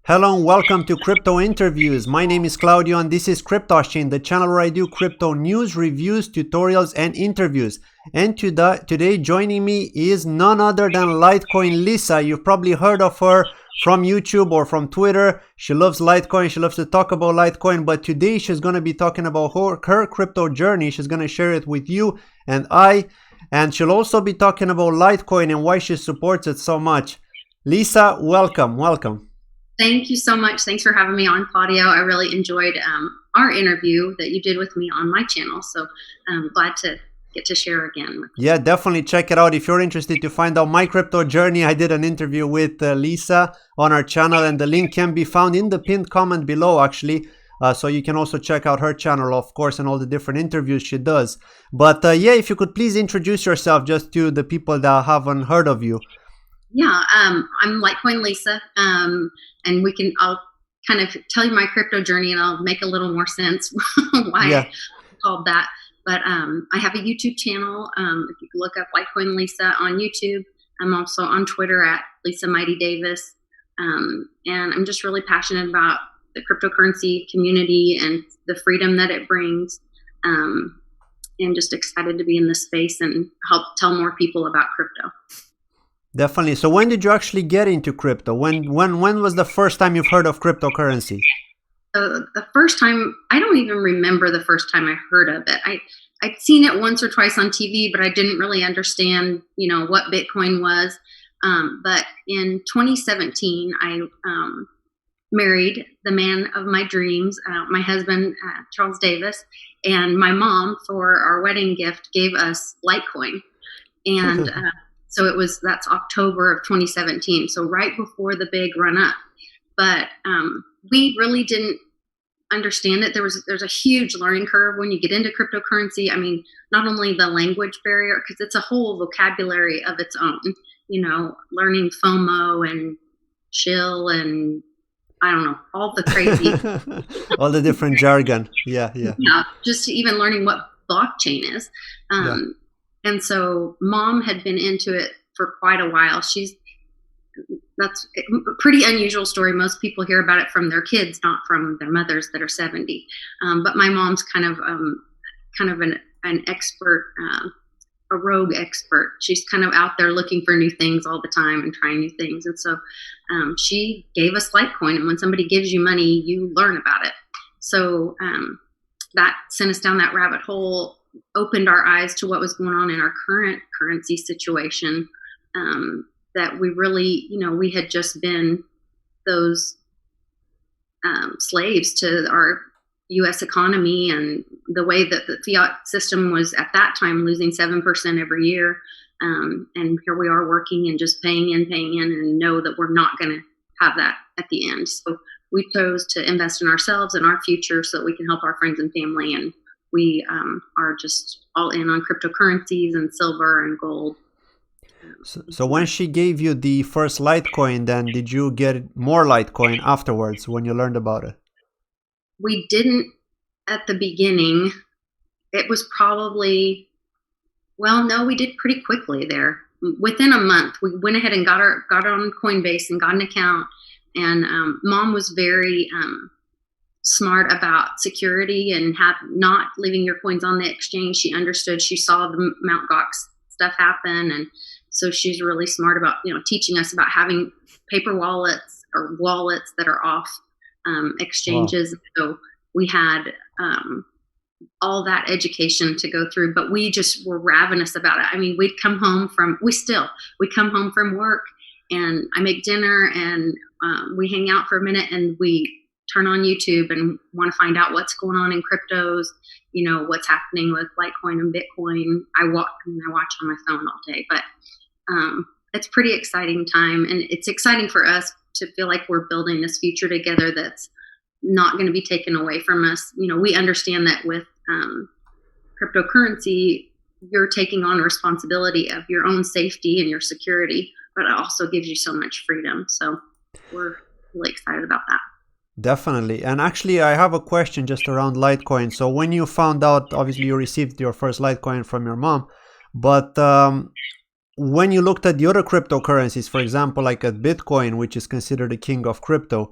Hello and welcome to Crypto Interviews. My name is Claudio and this is CryptoChain, the channel where I do crypto news, reviews, tutorials, and interviews. And today joining me is none other than Litecoin Lisa. You've probably heard of her from YouTube or from Twitter. She loves Litecoin. She loves to talk about Litecoin. But today she's going to be talking about her crypto journey. She's going to share it with you and I. And she'll also be talking about Litecoin and why she supports it so much. Lisa, welcome. Thank you so much. Thanks for having me on, Claudio. I really enjoyed our interview that you did with me on my channel. So I'm glad to get to share again. Yeah, definitely check it out. If you're interested to find out my crypto journey, I did an interview with Lisa on our channel, and the link can be found in the pinned comment below, actually. So you can also check out her channel, of course, and all the different interviews she does. But yeah, if you could please introduce yourself just to the people that haven't heard of you. Yeah, I'm Litecoin Lisa, and I'll kind of tell you my crypto journey and I'll make a little more sense why I called that. But I have a YouTube channel. If you look up Litecoin Lisa on YouTube, I'm also on Twitter at Lisa Mighty Davis. And I'm just really passionate about the cryptocurrency community and the freedom that it brings. And just excited to be in this space and help tell more people about crypto. Definitely. So when did you actually get into crypto? When was the first time you've heard of cryptocurrency? So the first time, I don't even remember the first time I heard of it. I'd seen it once or twice on TV, but I didn't really understand, what Bitcoin was. But in 2017, I married the man of my dreams, my husband, Charles Davis, and my mom, for our wedding gift, gave us Litecoin. And so that's October of 2017. So right before the big run up, but we really didn't understand it. There's a huge learning curve when you get into cryptocurrency. I mean, not only the language barrier, because it's a whole vocabulary of its own, learning FOMO and chill and I don't know, all the crazy, all the different jargon. Yeah. Just even learning what blockchain is. And so mom had been into it for quite a while. That's a pretty unusual story. Most people hear about it from their kids, not from their mothers that are 70. But my mom's kind of an expert, a rogue expert. She's kind of out there looking for new things all the time and trying new things. And so she gave us Litecoin. And when somebody gives you money, you learn about it. So that sent us down that rabbit hole, opened our eyes to what was going on in our current currency situation, that we really, we had just been those slaves to our U.S. economy and the way that the fiat system was at that time losing 7% every year. And here we are working and just paying in and know that we're not going to have that at the end. So we chose to invest in ourselves and our future so that we can help our friends and family. And we are just all in on cryptocurrencies and silver and gold. So when she gave you the first Litecoin, then did you get more Litecoin afterwards when you learned about it? We didn't at the beginning. It was probably, we did pretty quickly there. Within a month, we went ahead and got on Coinbase and got an account. And mom was very smart about security and not leaving your coins on the exchange. She understood. She saw the Mt. Gox stuff happen, and so she's really smart about teaching us about having paper wallets or wallets that are off exchanges. Wow. So we had all that education to go through, but we just were ravenous about it. I mean, we'd come home from work, and I make dinner, and we hang out for a minute, and we turn on YouTube and want to find out what's going on in cryptos, what's happening with Litecoin and Bitcoin. I watch on my phone all day, but it's pretty exciting time. And it's exciting for us to feel like we're building this future together that's not going to be taken away from us. We understand that with cryptocurrency, you're taking on responsibility of your own safety and your security, but it also gives you so much freedom. So we're really excited about that. Definitely. And actually, I have a question just around Litecoin. So when you found out, obviously you received your first Litecoin from your mom, but when you looked at the other cryptocurrencies, for example, like at Bitcoin, which is considered the king of crypto,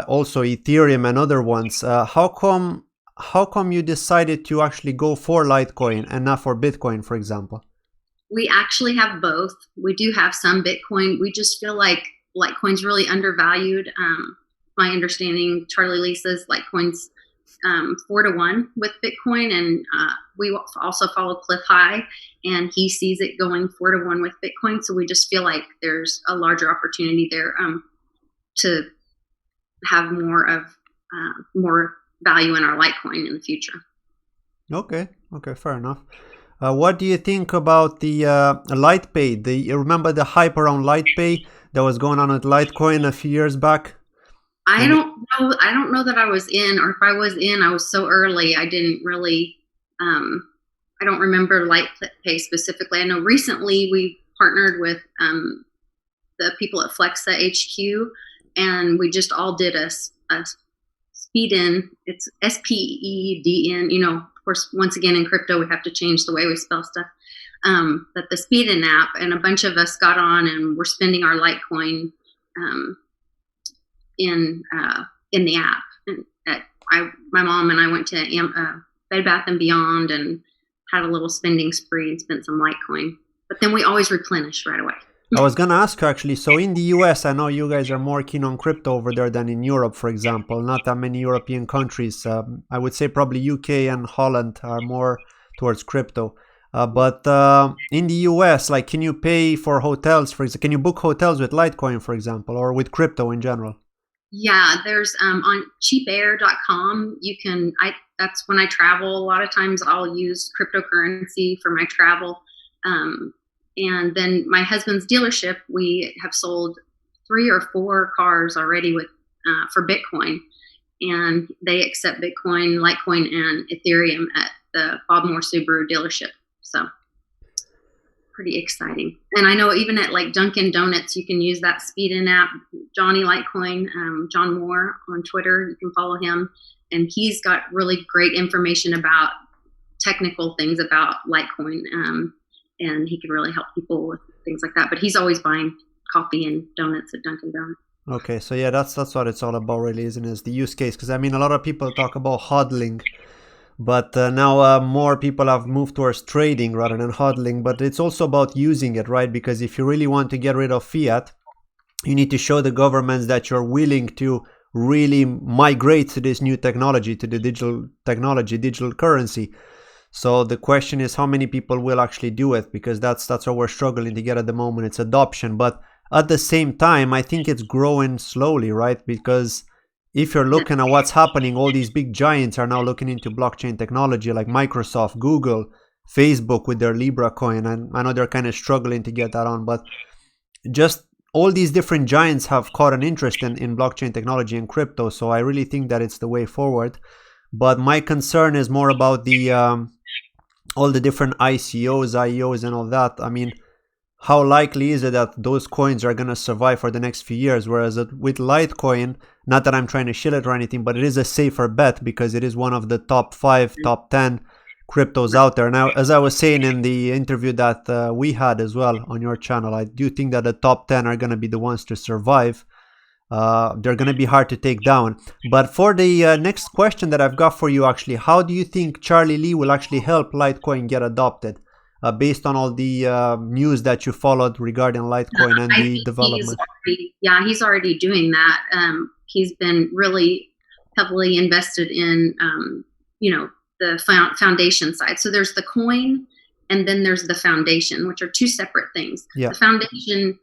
also Ethereum and other ones. How come you decided to actually go for Litecoin and not for Bitcoin, for example? We actually have both. We do have some Bitcoin. We just feel like Litecoin's really undervalued. My understanding, Charlie Lisa's Litecoin's 4-1 with Bitcoin, and we also follow Cliff High, and he sees it going 4-1 with Bitcoin. So we just feel like there's a larger opportunity there to have more value in our Litecoin in the future. Okay, fair enough. What do you think about the LitePay? You remember the hype around LitePay that was going on with Litecoin a few years back? I don't know. I don't know that I was in, or if I was in, I was so early. I didn't really. I don't remember LitePay specifically. I know recently we partnered with the people at Flexa HQ, and we just all did a speed in. It's SPEDN. You know, of course, once again in crypto, we have to change the way we spell stuff. But the speed in app, and a bunch of us got on and we're spending our Litecoin in the app. And my mom and I went to Bed Bath and Beyond and had a little spending spree and spent some Litecoin. But then we always replenish right away. I was gonna ask you actually, so in the US, I know you guys are more keen on crypto over there than in Europe, for example. Not that many European countries. I would say probably UK and Holland are more towards crypto. But in the US, like, can you pay for hotels, for example? Can you book hotels with Litecoin, for example, or with crypto in general? Yeah, there's on cheapair.com. That's when I travel. A lot of times I'll use cryptocurrency for my travel. And then my husband's dealership, we have sold 3 or 4 cars already for Bitcoin, and they accept Bitcoin, Litecoin, and Ethereum at the Bob Moore Subaru dealership. So pretty exciting. And I know even at like Dunkin' Donuts, you can use that speed in app. Johnny Litecoin, John Moore on Twitter, you can follow him, and he's got really great information about technical things about Litecoin. And he can really help people with things like that. But he's always buying coffee and donuts at Dunkin' Donuts. Okay, so yeah, that's what it's all about, really, isn't it? It's the use case. Because I mean, a lot of people talk about hodling, but now more people have moved towards trading rather than hodling. But it's also about using it, right? Because if you really want to get rid of fiat, you need to show the governments that you're willing to really migrate to this new technology, to the digital technology, digital currency. So the question is how many people will actually do it, because that's what we're struggling to get at the moment. It's adoption. But at the same time, I think it's growing slowly, right? Because if you're looking at what's happening, all these big giants are now looking into blockchain technology, like Microsoft, Google, Facebook with their Libra coin. And I know they're kind of struggling to get that on, but just all these different giants have caught an interest in blockchain technology and crypto. So I really think that it's the way forward. But my concern is more about the all the different ICOs, IEOs, and all that. I mean, how likely is it that those coins are going to survive for the next few years? Whereas with Litecoin, not that I'm trying to shill it or anything, but it is a safer bet because it is one of the top 5, top 10 cryptos out there. Now, as I was saying in the interview that we had as well on your channel, I do think that the top 10 are going to be the ones to survive. They're going to be hard to take down. But for the next question that I've got for you, actually, how do you think Charlie Lee will actually help Litecoin get adopted, based on all the news that you followed regarding Litecoin and the development? He's already doing that. He's been really heavily invested in, the foundation side. So there's the coin, and then there's the foundation, which are 2 separate things. Yeah. The foundation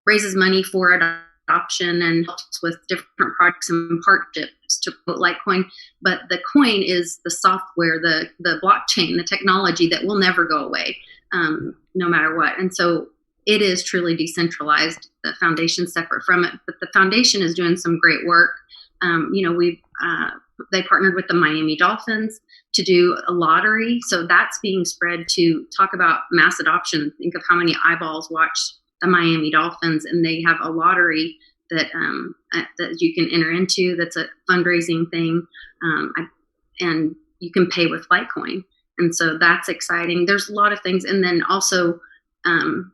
raises money for adoption and helps with different projects and partnerships to promote Litecoin. But the coin is the software, the blockchain, the technology that will never go away, no matter what. And so it is truly decentralized. The foundation is separate from it, but the foundation is doing some great work. They partnered with the Miami Dolphins to do a lottery. So that's being spread to talk about mass adoption. Think of how many eyeballs watch the Miami Dolphins, and they have a lottery that you can enter into. That's a fundraising thing, and you can pay with Litecoin, and so that's exciting. There's a lot of things, and then also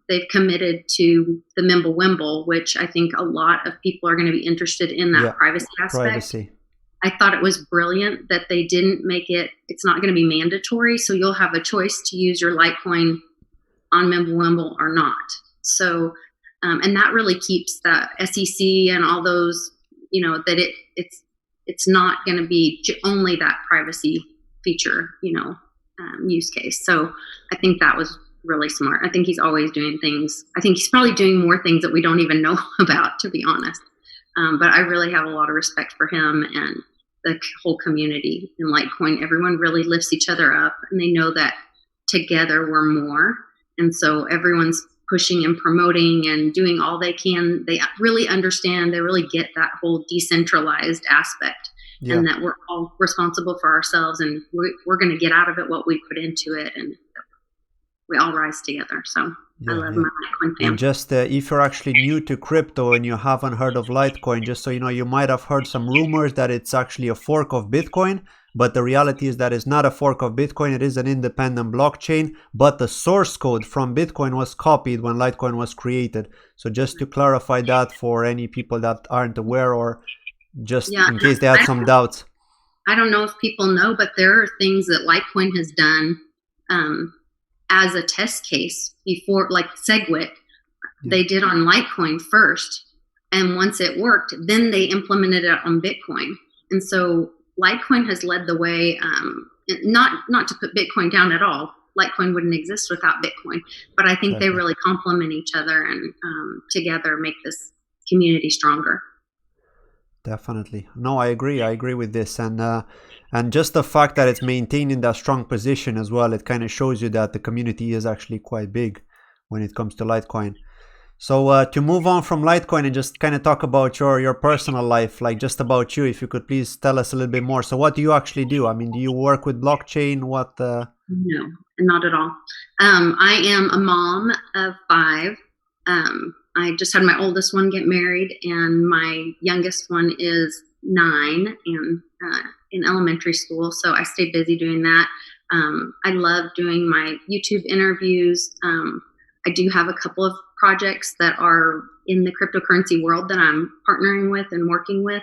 they've committed to the Mimblewimble, which I think a lot of people are going to be interested in that privacy aspect. Privacy. I thought it was brilliant that they didn't make it, it's not going to be mandatory. So you'll have a choice to use your Litecoin on Mimblewimble or not. So, and that really keeps the SEC and all those, that it's not going to be only that privacy feature, use case. So I think that was really smart. I think he's always doing things. I think he's probably doing more things that we don't even know about, to be honest. But I really have a lot of respect for him and the whole community in Litecoin. Everyone really lifts each other up, and they know that together we're more. And so everyone's pushing and promoting and doing all they can. They really understand, they really get that whole decentralized aspect, and that we're all responsible for ourselves, and we're going to get out of it what we put into it, and we all rise together. So I love my Litecoin family. And just if you're actually new to crypto and you haven't heard of Litecoin, just so you know, you might have heard some rumors that it's actually a fork of Bitcoin. But the reality is that it's not a fork of Bitcoin. It is an independent blockchain, but the source code from Bitcoin was copied when Litecoin was created. So just to clarify that for any people that aren't aware, or just in case they had some doubts. I don't know if people know, but there are things that Litecoin has done as a test case before, like SegWit. They did on Litecoin first, and once it worked, then they implemented it on Bitcoin. And so Litecoin has led the way, not to put Bitcoin down at all. Litecoin wouldn't exist without Bitcoin, but I think they really complement each other, and together make this community stronger. Definitely. No, I agree. I agree with this. And just the fact that it's maintaining that strong position as well, it kind of shows you that the community is actually quite big when it comes to Litecoin. So to move on from Litecoin and just kind of talk about your personal life, like just about you, if you could please tell us a little bit more. So what do you actually do? I mean, do you work with blockchain? What? No, not at all. I am a mom of 5. I just had my oldest one get married, and my youngest one is 9 and in elementary school. So I stay busy doing that. I love doing my YouTube interviews. I do have a couple of projects that are in the cryptocurrency world that I'm partnering with and working with.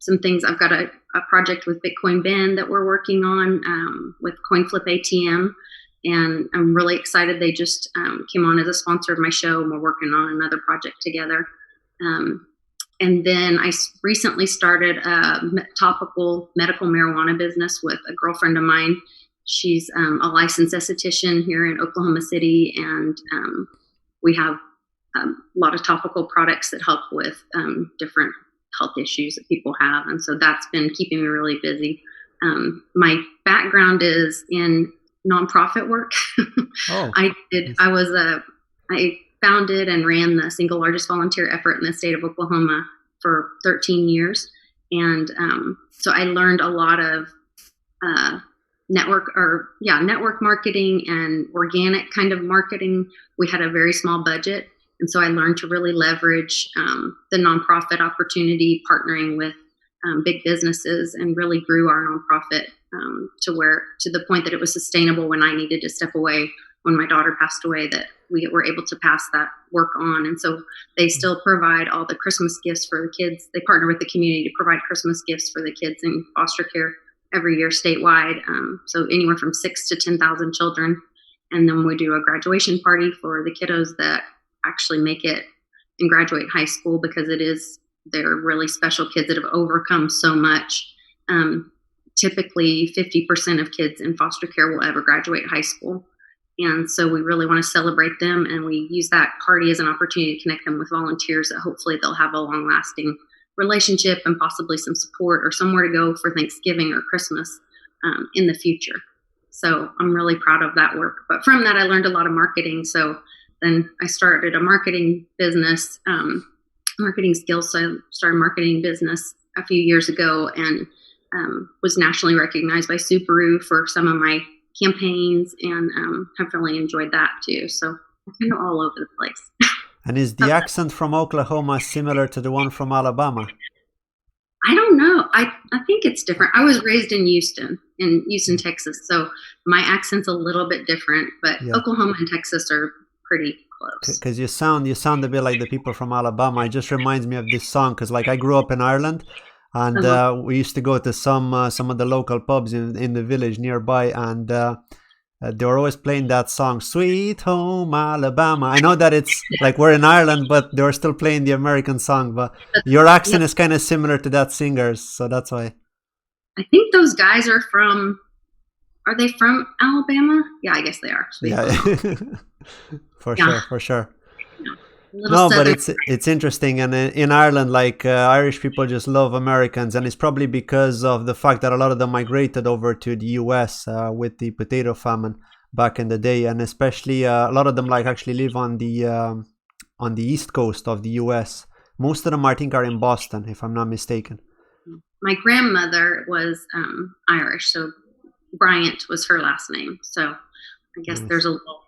Some things, I've got a project with Bitcoin Bend that we're working on with CoinFlip ATM. And I'm really excited. They just came on as a sponsor of my show, and we're working on another project together. And then I recently started a topical medical marijuana business with a girlfriend of mine. She's a licensed esthetician here in Oklahoma City, and we have a lot of topical products that help with different health issues that people have. And so that's been keeping me really busy. My background is in nonprofit work. I founded and ran the single largest volunteer effort in the state of Oklahoma for 13 years. And so I learned a lot of network marketing and organic kind of marketing. We had a very small budget. And so I learned to really leverage the nonprofit opportunity, partnering with big businesses, and really grew our nonprofit to the point that it was sustainable when I needed to step away when my daughter passed away, that we were able to pass that work on. And so they still provide all the Christmas gifts for the kids. They partner with the community to provide Christmas gifts for the kids in foster care every year statewide. So anywhere from 6 to 10,000 children. And then we do a graduation party for the kiddos that actually make it and graduate high school, because they're really special kids that have overcome so much. Typically 50% of kids in foster care will ever graduate high school. And so we really want to celebrate them, and we use that party as an opportunity to connect them with volunteers that hopefully they'll have a long-lasting relationship and possibly some support or somewhere to go for Thanksgiving or Christmas in the future. So I'm really proud of that work. But from that, I learned a lot of marketing. So then I started a marketing business, marketing skills. So I started a marketing business a few years ago, and was nationally recognized by Subaru for some of my campaigns, and have really enjoyed that too. So I'm kind of all over the place. And is the accent from Oklahoma similar to the one from Alabama? I don't know. I think it's different. I was raised in Houston, Texas, so my accent's a little bit different, but Yeah. Oklahoma and Texas are pretty close. Because you sound a bit like the people from Alabama. It just reminds me of this song. Because like I grew up in Ireland, and Uh-huh. we used to go to some of the local pubs in the village nearby, and they were always playing that song, "Sweet Home Alabama." I know that it's like we're in Ireland, but they were still playing the American song. But your Yep. accent is kind of similar to that singer's, so that's why. I think those guys are they from Alabama? Yeah, I guess they are. Sweet Yeah, Home Alabama. for Yeah, sure, for sure. yeah. A little No, but southern. it's interesting, and in Ireland, like Irish people just love Americans, and it's probably because of the fact that a lot of them migrated over to the U.S. With the potato famine back in the day, and especially a lot of them like actually live on the east coast of the U.S. Most of them, I think, are in Boston, if I'm not mistaken. My grandmother was Irish, so Bryant was her last name. So I guess there's Nice. a little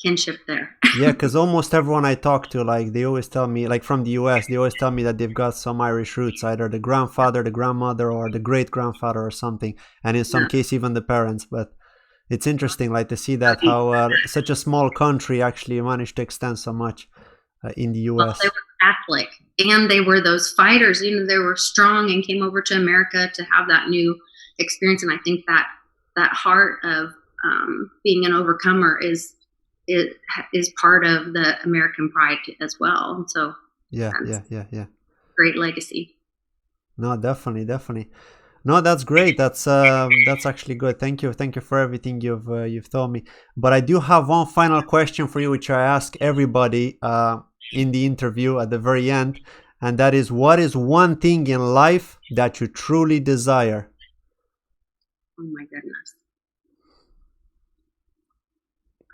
kinship there. Yeah, because almost everyone I talk to, like they always tell me, like from the US, they always tell me that they've got some Irish roots, either the grandfather, the grandmother, or the great grandfather or something, and in some Yeah. case even the parents. But it's interesting, like to see that how such a small country actually managed to extend so much in the Well, they US. were Catholic, and they were those fighters. They were strong and came over to America to have that new experience. And I think that heart of being an overcomer is is part of the American pride as well. And so Yeah, that's yeah, yeah, yeah. great legacy. No, definitely, definitely. No, that's great. That's actually good. Thank you for everything you've told me. But I do have one final question for you, which I ask everybody in the interview at the very end, and that is, what is one thing in life that you truly desire? Oh my goodness.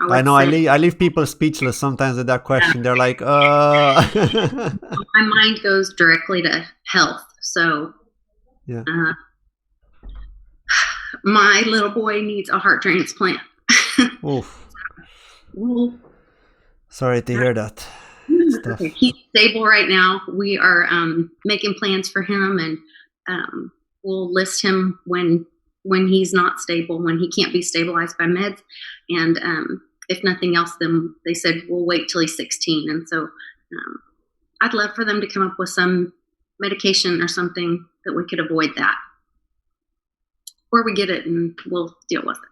I I would know say I leave people speechless sometimes with that that question. They're like, my mind goes directly to health. So yeah. uh, my little boy needs a heart transplant. Oof. Well, Sorry to hear that. It's okay, tough. he's stable right now. We are making plans for him, and we'll list him when he's not stable, when he can't be stabilized by meds. And if nothing else, then they said we'll wait till he's 16. And so I'd love for them to come up with some medication or something that we could avoid that, or we get it and we'll deal with it.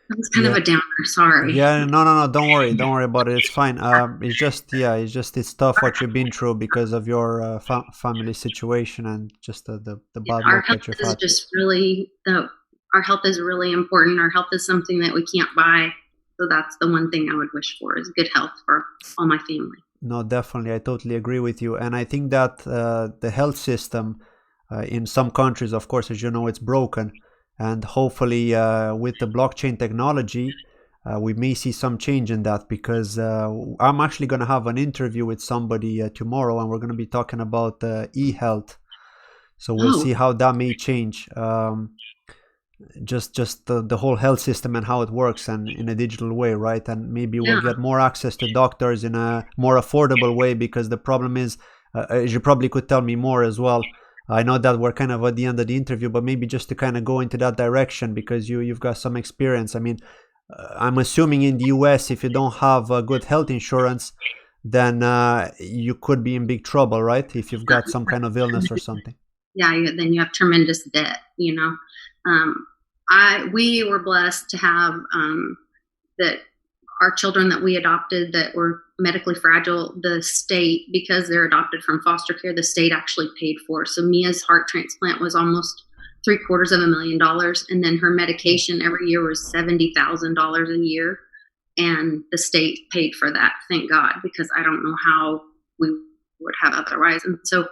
That was kind of Yeah. a downer. Sorry. Yeah, no, no, no. Don't worry about it. It's fine. It's just, yeah, it's tough what you've been through because of your family situation and just the Yeah, bad our luck health that you've is had. just really our health is really important. Our health is something that we can't buy. So that's the one thing I would wish for is good health for all my family. No, definitely, I totally agree with you. And I think that the health system in some countries, of course, as you know, it's broken. And hopefully, with the blockchain technology, we may see some change in that because I'm actually going to have an interview with somebody tomorrow, and we're going to be talking about e-health. So we'll Oh, see how that may change. Just the whole health system and how it works and in a digital way, right? And maybe we'll yeah. get more access to doctors in a more affordable way, because the problem is, as you probably could tell me more as well, I know that we're kind of at the end of the interview, but maybe just to kind of go into that direction, because you've got some experience. I mean, I'm assuming in the US, if you don't have good health insurance, then you could be in big trouble, right? If you've got some kind of illness or something. Yeah, then you have tremendous debt. Um, we were blessed to have that our children that we adopted that were medically fragile, the state, because they're adopted from foster care, the state actually paid for. So Mia's heart transplant was almost $750,000, and then her medication every year was $70,000 a year, and the state paid for that. Thank God, because I don't know how we would have otherwise. And so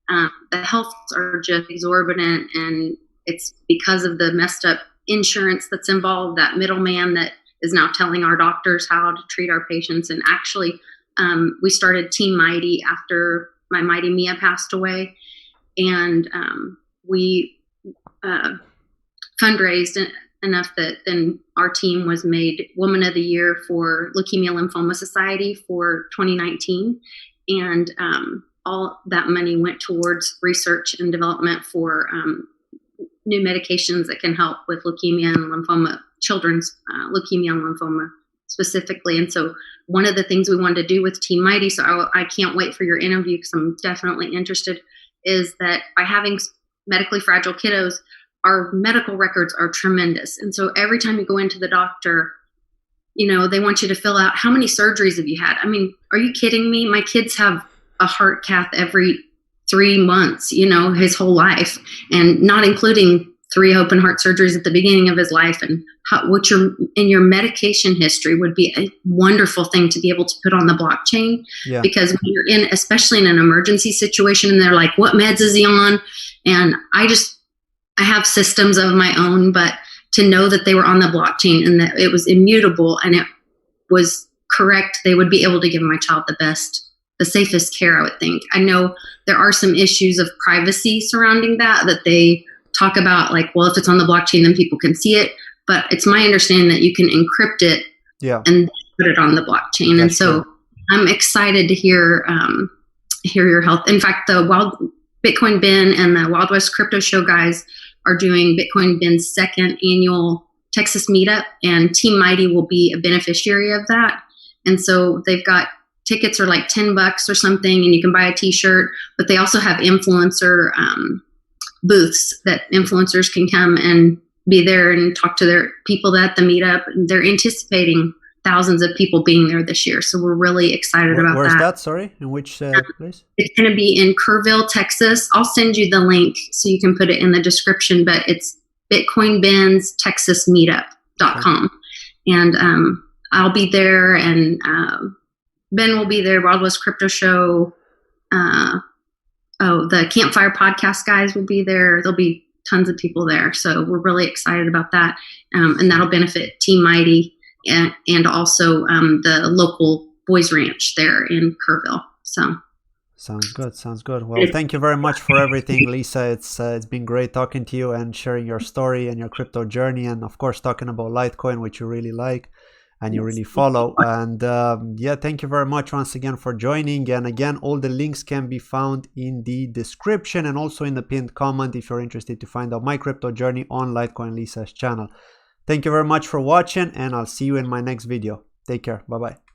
the healths are just exorbitant, and it's because of the messed up insurance that's involved, that middleman that is now telling our doctors how to treat our patients. And actually, we started Team Mighty after my Mighty Mia passed away, and we fundraised enough that then our team was made Woman of the Year for Leukemia Lymphoma Society for 2019. And all that money went towards research and development for new medications that can help with leukemia and lymphoma, children's leukemia and lymphoma specifically. And so one of the things we wanted to do with Team Mighty, so I can't wait for your interview because I'm definitely interested, is that by having medically fragile kiddos, our medical records are tremendous. And so every time you go into the doctor, you know, they want you to fill out how many surgeries have you had. I mean, are you kidding me? My kids have a heart cath every 3 months, you know, his whole life, and not including 3 open heart surgeries at the beginning of his life. And what your in your medication history would be a wonderful thing to be able to put on the blockchain. Yeah. Because when you're in, especially in an emergency situation, and they're like, what meds is he on? And I have systems of my own, but to know that they were on the blockchain and that it was immutable and it was correct, they would be able to give my child the safest care, I would think. I know there are some issues of privacy surrounding that they talk about, like, well, if it's on the blockchain, then people can see it. But it's my understanding that you can encrypt it and put it on the blockchain. That's and so true. I'm excited to hear your health. In fact, the Bitcoin Ben and the Wild West Crypto Show guys are doing Bitcoin Ben's 2nd annual Texas meetup, and Team Mighty will be a beneficiary of that. And so they've got tickets are like $10 or something, and you can buy a t-shirt, but they also have influencer booths that influencers can come and be there and talk to their people at the meetup. They're anticipating thousands of people being there this year. So we're really excited about that. Where's that? Sorry, in which place? It's going to be in Kerrville, Texas. I'll send you the link so you can put it in the description, but it's Bitcoin Ben's Texas Meetup.com. Okay. And I'll be there, and Ben will be there. Wild West Crypto Show. The Campfire Podcast guys will be there. There'll be tons of people there. So we're really excited about that. And that'll benefit Team Mighty and also the local Boys Ranch there in Kerrville. So sounds good. Well, thank you very much for everything, Lisa. It's been great talking to you and sharing your story and your crypto journey, and of course talking about Litecoin, which you really like and you really follow. And yeah, thank you very much once again for joining. And again, all the links can be found in the description and also in the pinned comment if you're interested to find out my crypto journey on Litecoin Lisa's channel. Thank you very much for watching, and I'll see you in my next video. Take care. Bye bye.